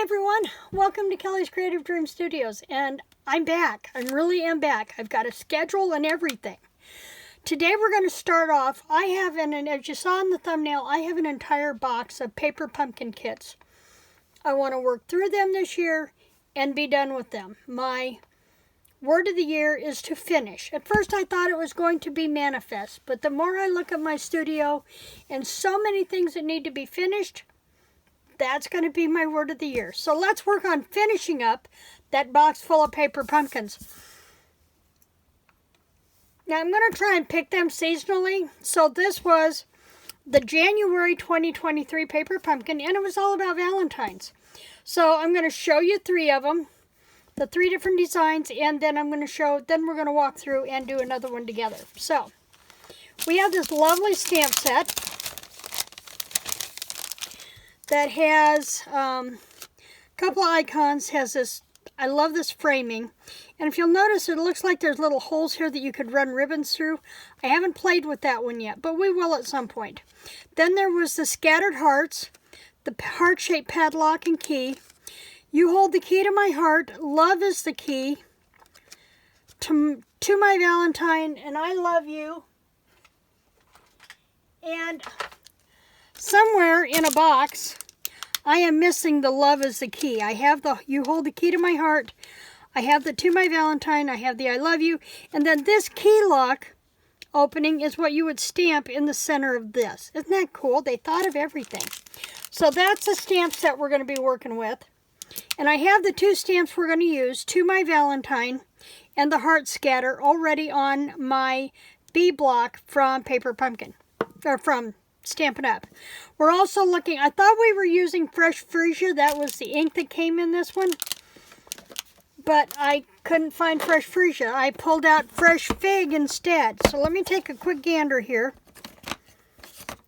everyone, welcome to Kelly's Creative Dream Studios, and I'm back. I really am back. I've got a schedule and everything. Today we're going to start off, as you saw in the thumbnail, I have an entire box of paper pumpkin kits. I want to work through them this year and be done with them. My word of the year is to finish. At first I thought it was going to be manifest, but the more I look at my studio and so many things that need to be finished, that's going to be my word of the year. So let's work on finishing up that box full of paper pumpkins. Now I'm going to try and pick them seasonally. So this was the January 2023 paper pumpkin, and it was all about Valentines. So I'm going to show you three of them, the three different designs, and then we're going to walk through and do another one together. So we have this lovely stamp set that has a couple of icons, has this, I love this framing. And if you'll notice, it looks like there's little holes here that you could run ribbons through. I haven't played with that one yet, but we will at some point. Then there was the scattered hearts, the heart-shaped padlock and key. You hold the key to my heart, love is the key, to my Valentine, and I love you. And somewhere in a box, I am missing the love is the key. I have the you hold the key to my heart. I have the to my Valentine. I have the I love you. And then this key lock opening is what you would stamp in the center of this. Isn't that cool? They thought of everything. So that's the stamp set we're going to be working with. And I have the two stamps we're going to use, to my Valentine and the heart scatter, already on my B block from Paper Pumpkin, or from Stampin' Up. We're also looking, I thought we were using Fresh Freesia. That was the ink that came in this one. But I couldn't find Fresh Freesia. I pulled out Fresh Fig instead. So let me take a quick gander here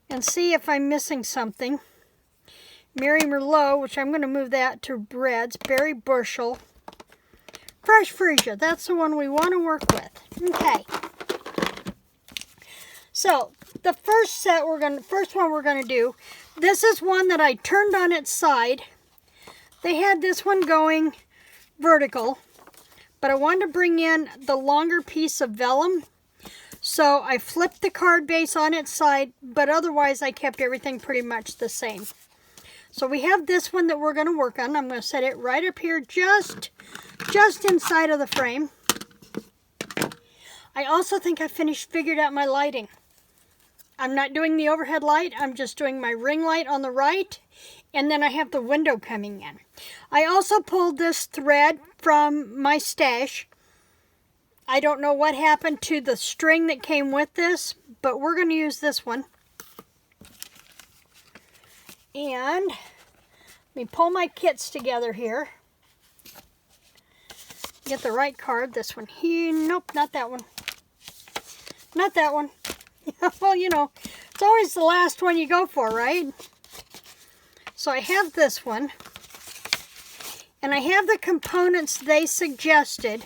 and see if I'm missing something. Mary Merlot, which I'm going to move that to Reds. Berry Bushel. Fresh Freesia, that's the one we want to work with. Okay. So the first one we're going to do, this is one that I turned on its side. They had this one going vertical, but I wanted to bring in the longer piece of vellum. So I flipped the card base on its side, but otherwise I kept everything pretty much the same. So we have this one that we're going to work on. I'm going to set it right up here, just inside of the frame. I also think I figured out my lighting. I'm not doing the overhead light, I'm just doing my ring light on the right, and then I have the window coming in. I also pulled this thread from my stash. I don't know what happened to the string that came with this, but we're going to use this one. And let me pull my kits together here. Get the right card, this one here. Nope, not that one. Not that one. Well, you know, it's always the last one you go for, right? So I have this one. And I have the components they suggested.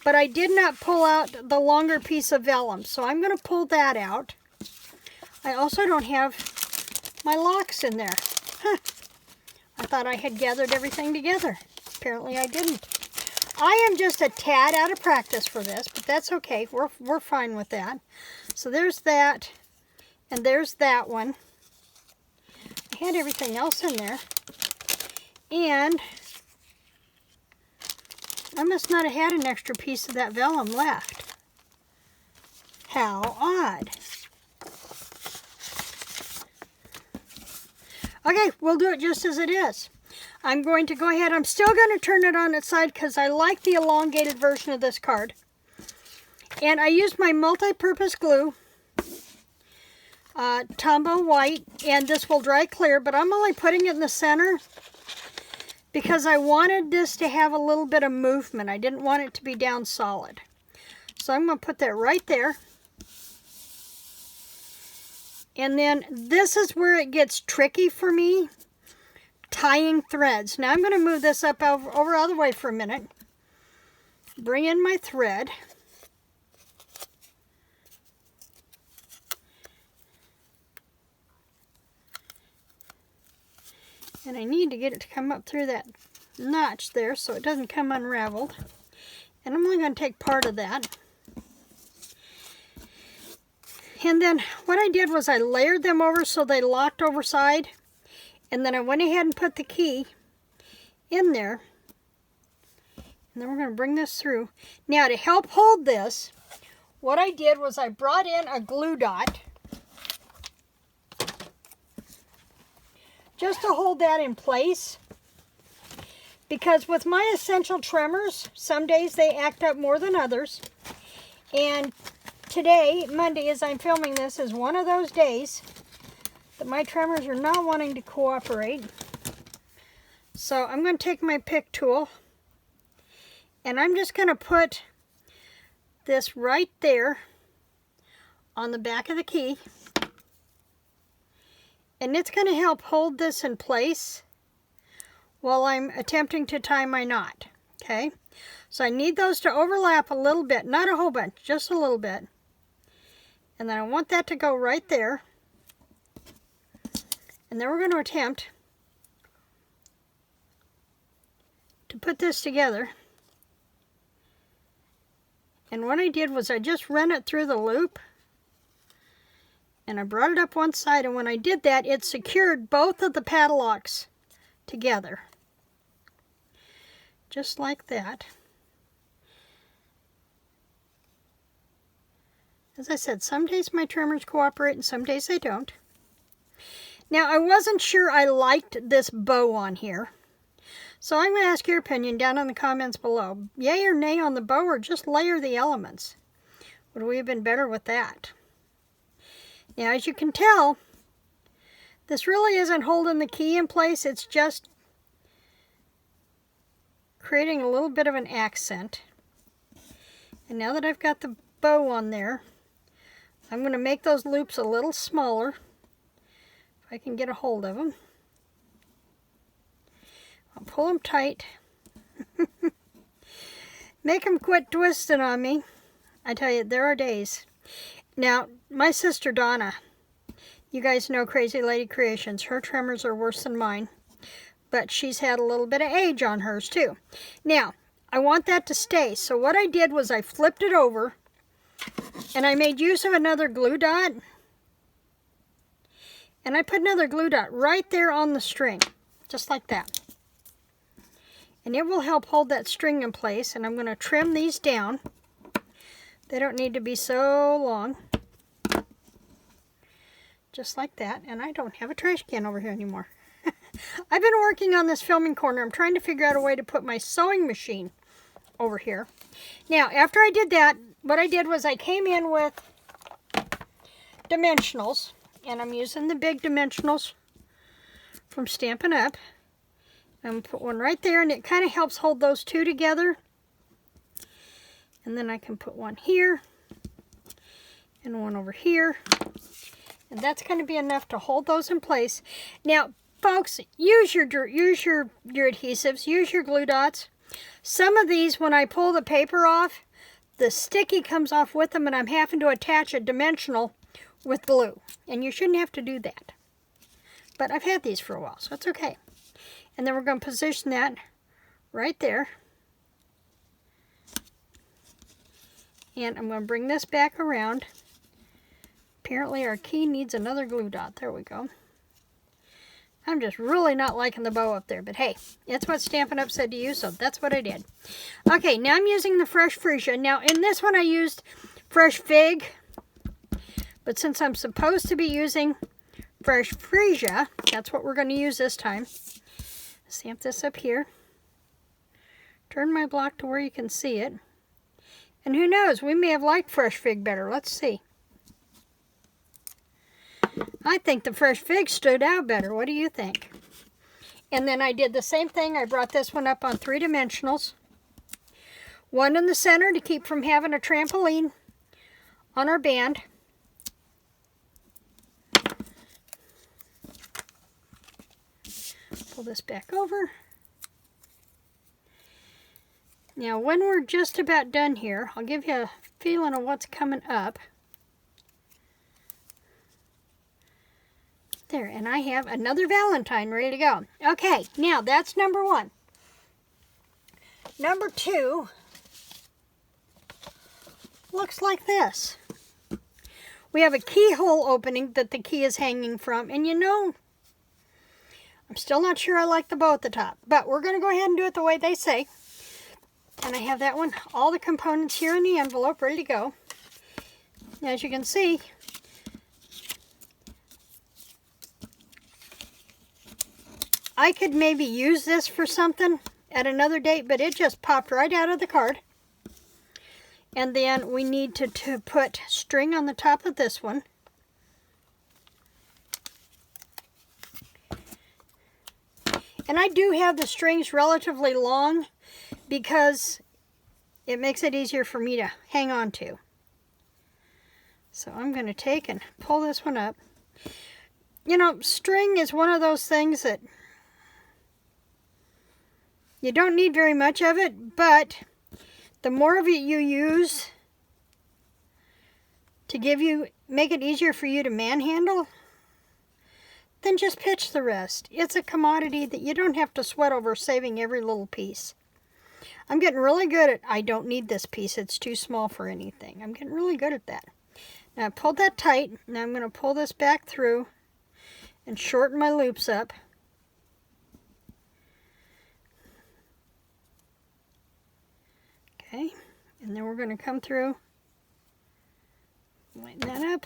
But I did not pull out the longer piece of vellum. So I'm going to pull that out. I also don't have my locks in there. Huh. I thought I had gathered everything together. Apparently I didn't. I am just a tad out of practice for this, but that's okay. We're fine with that. So there's that, and there's that one. I had everything else in there. And I must not have had an extra piece of that vellum left. How odd. Okay, we'll do it just as it is. I'm going to go ahead, I'm still going to turn it on its side because I like the elongated version of this card. And I used my multi-purpose glue, Tombow White, and this will dry clear, but I'm only putting it in the center because I wanted this to have a little bit of movement. I didn't want it to be down solid. So I'm going to put that right there. And then this is where it gets tricky for me. Tying threads. Now I'm going to move this up over out of the way for a minute. Bring in my thread. And I need to get it to come up through that notch there so it doesn't come unraveled. And I'm only going to take part of that. And then what I did was I layered them over so they locked over side. And then I went ahead and put the key in there. And then we're going to bring this through. Now to help hold this, what I did was I brought in a glue dot. Just to hold that in place. Because with my essential tremors, some days they act up more than others. And today, Monday, as I'm filming this, is one of those days that my tremors are not wanting to cooperate. So I'm going to take my pick tool and I'm just going to put this right there on the back of the key. And it's going to help hold this in place while I'm attempting to tie my knot. Okay? So I need those to overlap a little bit, not a whole bunch, just a little bit. And then I want that to go right there. And then we're going to attempt to put this together. And what I did was I just ran it through the loop. And I brought it up one side, and when I did that, it secured both of the padlocks together. Just like that. As I said, some days my tremors cooperate and some days they don't. Now, I wasn't sure I liked this bow on here. So I'm going to ask your opinion down in the comments below. Yay or nay on the bow, or just layer the elements? Would we have been better with that? Now, as you can tell, this really isn't holding the key in place. It's just creating a little bit of an accent. And now that I've got the bow on there, I'm going to make those loops a little smaller, if I can get a hold of them. I'll pull them tight. Make them quit twisting on me. I tell you, there are days. Now, my sister Donna, you guys know Crazy Lady Creations. Her tremors are worse than mine, but she's had a little bit of age on hers too. Now, I want that to stay, so what I did was I flipped it over, and I made use of another glue dot, and I put another glue dot right there on the string, just like that. And it will help hold that string in place, and I'm going to trim these down. They don't need to be so long. Just like that. And I don't have a trash can over here anymore. I've been working on this filming corner. I'm trying to figure out a way to put my sewing machine over here. Now, after I did that, what I did was I came in with dimensionals. And I'm using the big dimensionals from Stampin' Up. I'm going to put one right there, and it kind of helps hold those two together. And then I can put one here and one over here. And that's going to be enough to hold those in place. Now, folks, use your adhesives, use your glue dots. Some of these, when I pull the paper off, the sticky comes off with them, and I'm having to attach a dimensional with glue. And you shouldn't have to do that. But I've had these for a while, so it's okay. And then we're going to position that right there. And I'm going to bring this back around. Apparently our key needs another glue dot. There we go. I'm just really not liking the bow up there. But hey, it's what Stampin' Up said to use, so that's what I did. Okay, now I'm using the Fresh Freesia. Now in this one I used Fresh Fig. But since I'm supposed to be using Fresh Freesia, that's what we're going to use this time. Stamp this up here. Turn my block to where you can see it. And who knows, we may have liked Fresh Fig better. Let's see. I think the Fresh Fig stood out better. What do you think? And then I did the same thing. I brought this one up on 3 dimensionals. One in the center to keep from having a trampoline on our band. Pull this back over. Now, when we're just about done here, I'll give you a feeling of what's coming up. There There, and I have another Valentine ready to go. Okay, now that's number 1. Number 2 looks like this. We have a keyhole opening that the key is hanging from, and you know, I'm still not sure I like the bow at the top, but we're going to go ahead and do it the way they say. And I have that one, all the components here in the envelope ready to go. As you can see, I could maybe use this for something at another date, but it just popped right out of the card. And then we need to put string on the top of this one. And I do have the strings relatively long because it makes it easier for me to hang on to. So I'm going to take and pull this one up. You know, string is one of those things that you don't need very much of it, but the more of it you use to make it easier for you to manhandle, then just pitch the rest. It's a commodity that you don't have to sweat over saving every little piece. I'm getting really good at, I don't need this piece, it's too small for anything. I'm getting really good at that. Now I pulled that tight. Now I'm going to pull this back through and shorten my loops up. Okay, and then we're going to come through, lighten that up,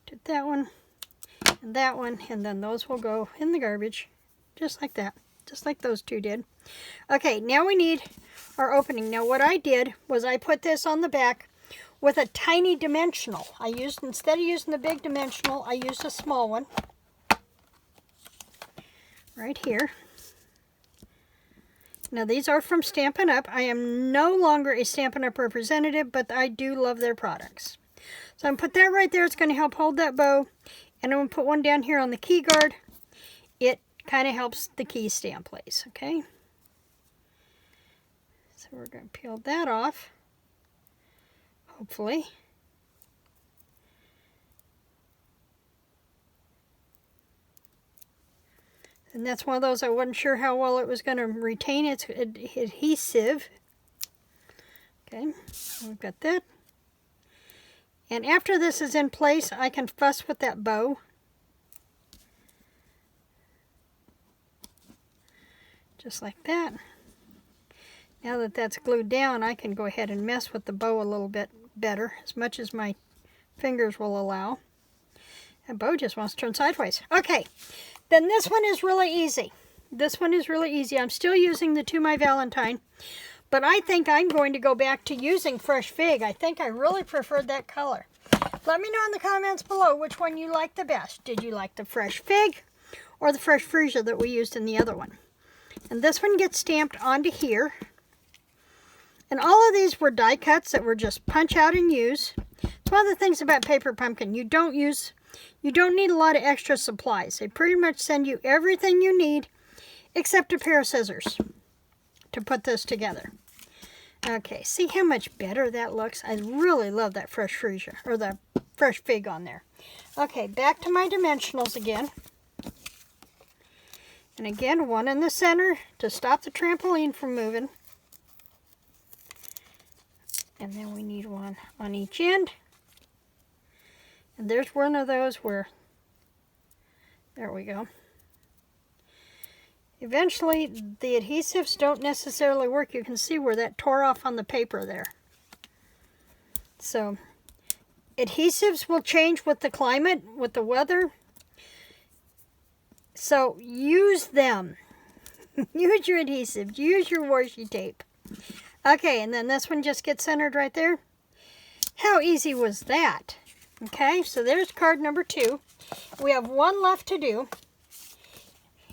did that one, and then those will go in the garbage, just like that, just like those two did. Okay, now we need our opening. Now what I did was I put this on the back with a tiny dimensional. Instead of using the big dimensional, I used a small one, right here. Now these are from Stampin' Up. I am no longer a Stampin' Up representative, but I do love their products. So I'm going to put that right there. It's going to help hold that bow. And I'm going to put one down here on the key guard. It kind of helps the key stay in place, okay? So we're going to peel that off, hopefully. And that's one of those I wasn't sure how well it was going to retain its adhesive. Okay, we've got that. And after this is in place, I can fuss with that bow. Just like that. Now that that's glued down, I can go ahead and mess with the bow a little bit better, as much as my fingers will allow. That bow just wants to turn sideways. Okay. Then this one is really easy. This one is really easy. I'm still using the To My Valentine, but I think I'm going to go back to using Fresh Fig. I think I really preferred that color. Let me know in the comments below which one you like the best. Did you like the Fresh Fig or the Fresh Freesia that we used in the other one? And this one gets stamped onto here. And all of these were die cuts that were just punch out and use. It's one of the things about Paper Pumpkin. You don't need a lot of extra supplies. They pretty much send you everything you need except a pair of scissors to put this together. Okay, see how much better that looks? I really love that Fresh Freesia, or the Fresh Fig on there. Okay, back to my dimensionals again. And again, one in the center to stop the trampoline from moving. And then we need one on each end. And there's one of those where, there we go. Eventually, the adhesives don't necessarily work. You can see where that tore off on the paper there. So, adhesives will change with the climate, with the weather. So, use them. Use your adhesives. Use your washi tape. Okay, and then this one just gets centered right there. How easy was that? Okay, so there's card number 2. We have one left to do.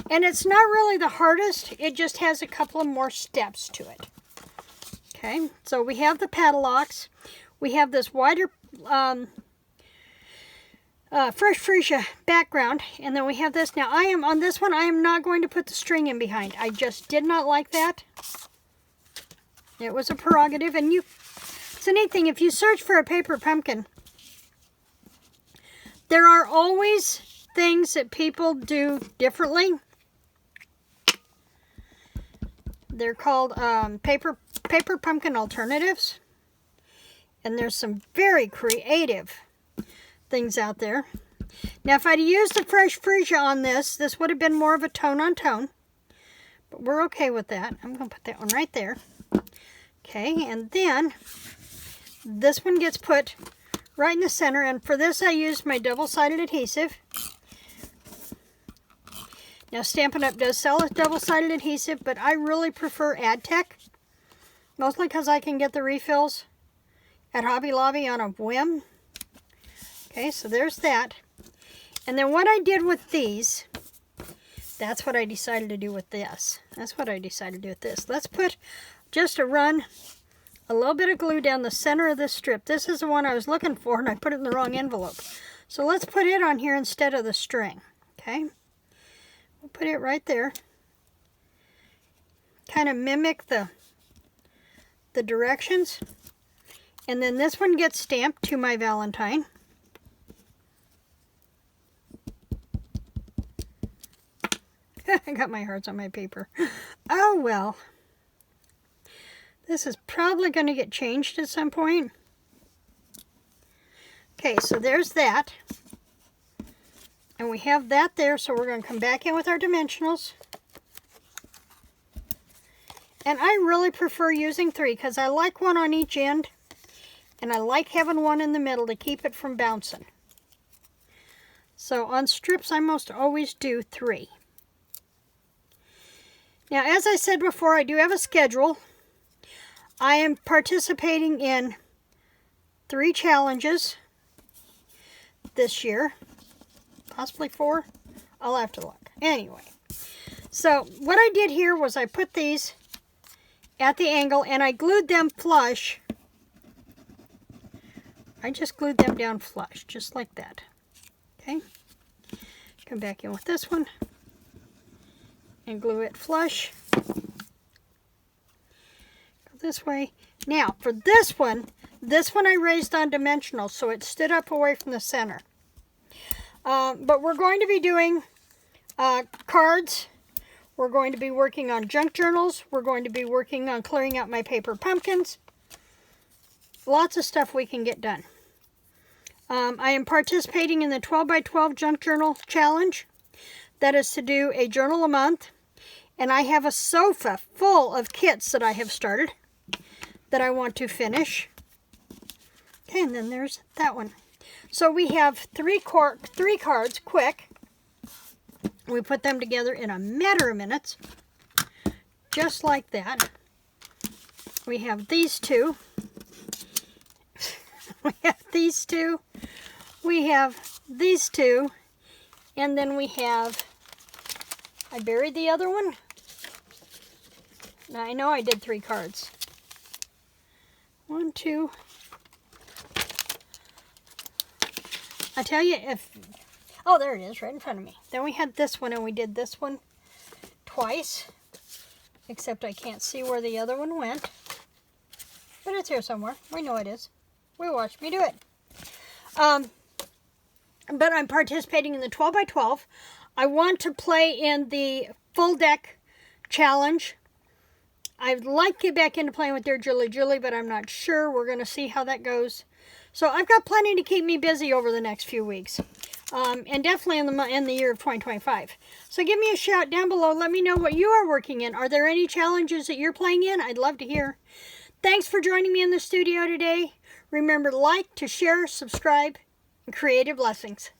And it's not really the hardest. It just has a couple of more steps to it. Okay, so we have the padlocks. We have this wider Fresh Freesia background. And then we have this. Now, on this one, I am not going to put the string in behind. I just did not like that. It was a prerogative. And it's a neat thing. If you search for a Paper Pumpkin, there are always things that people do differently. They're called paper pumpkin alternatives. And there's some very creative things out there. Now, if I'd used the fresh freesia on this, this would have been more of a tone on tone. But we're okay with that. I'm going to put that one right there. Okay, and then this one gets put right in the center. And for this, I used my double-sided adhesive. Now, Stampin' Up! Does sell a double-sided adhesive, but I really prefer AdTech. Mostly because I can get the refills at Hobby Lobby on a whim. Okay, so there's that. And then what I did with these, that's what I decided to do with this. That's what I decided to do with this. Let's put just a little bit of glue down the center of this strip. This is the one I was looking for, and I put it in the wrong envelope. So let's put it on here instead of the string. Okay, we'll put it right there. Kind of mimic the directions. And then this one gets stamped to my Valentine. I got my hearts on my paper. Oh well. This is probably going to get changed at some point. Okay, so there's that. And we have that there, so we're going to come back in with our dimensionals. And I really prefer using 3 because I like one on each end. And I like having one in the middle to keep it from bouncing. So on strips, I most always do 3. Now, as I said before, I do have a schedule. I am participating in 3 challenges this year. Possibly 4. I'll have to look. Anyway, so what I did here was I put these at the angle and I glued them flush. I just glued them down flush, just like that. Okay. Come back in with this one and glue it flush. Go this way. Now, for this one I raised on dimensional, so it stood up away from the center. But we're going to be doing cards. We're going to be working on junk journals. We're going to be working on clearing out my paper pumpkins. Lots of stuff we can get done. I am participating in the 12 by 12 junk journal challenge. That is to do a journal a month. And I have a sofa full of kits that I have started that I want to finish. Okay, and then there's that one. So we have 3 cards, quick. We put them together in a matter of minutes. Just like that. We have these 2. We have these 2. We have these 2. And then we have, I buried the other one. Now I know I did 3 cards. 1, 2. I tell you if, oh there it is right in front of me. Then we had this one and we did this one twice. Except I can't see where the other one went. But it's here somewhere. We know it is. We watched me do it. But I'm participating in the 12 by 12. I want to play in the full deck challenge. I'd like to get back into playing with Dear Julie, but I'm not sure. We're going to see how that goes. So I've got plenty to keep me busy over the next few weeks. And definitely in the year of 2025. So give me a shout down below. Let me know what you are working in. Are there any challenges that you're playing in? I'd love to hear. Thanks for joining me in the studio today. Remember to like, to share, subscribe, and creative blessings.